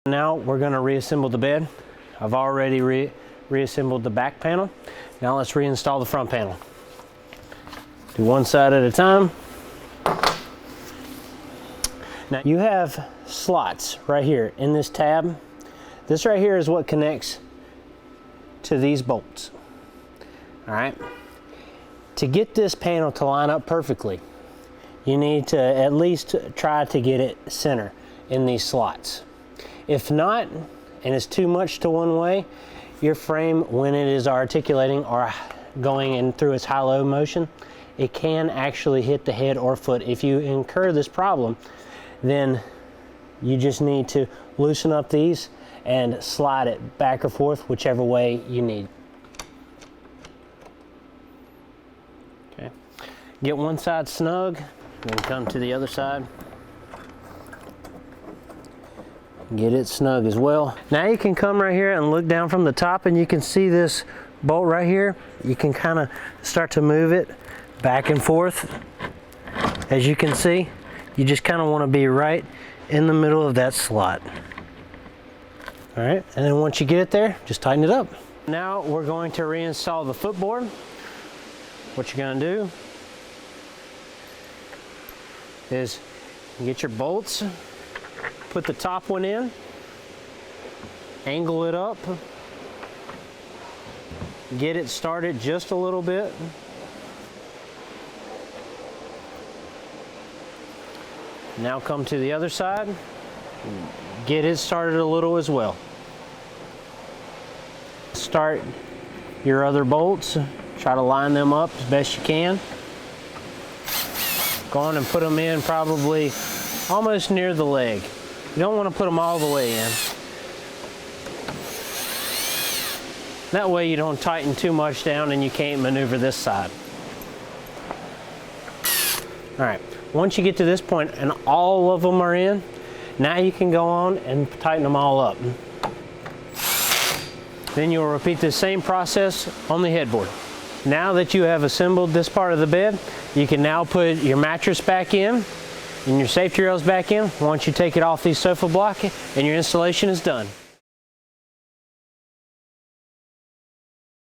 Now we're going to reassemble the bed. I've already reassembled the back panel. Now let's reinstall the front panel. Do one side at a time. Now you have slots right here in this tab. This right here is what connects to these bolts. All right. To get this panel to line up perfectly, you need to at least try to get it center in these slots. If not, and it's too much to one way, your frame, when it is articulating or going in through its high-low motion, it can actually hit the head or foot. If you incur this problem, then you just need to loosen up these and slide it back or forth, whichever way you need. Okay. Get one side snug, then come to the other side. Get it snug as well. Now you can come right here and look down from the top, and you can see this bolt right here. You can kind of start to move it back and forth. As you can see, you just kind of want to be right in the middle of that slot. All right, and then once you get it there, just tighten it up. Now we're going to reinstall the footboard. What you're going to do is get your bolts, put the top one in, angle it up, get it started just a little bit. Now come to the other side, get it started a little as well. Start your other bolts, try to line them up as best you can. Go on and put them in probably almost near the leg. You don't want to put them all the way in. That way you don't tighten too much down and you can't maneuver this side. All right, once you get to this point and all of them are in, now you can go on and tighten them all up. Then you'll repeat the same process on the headboard. Now that you have assembled this part of the bed, you can now put your mattress back in and your safety rails back in once you take it off the sofa block, and your installation is done.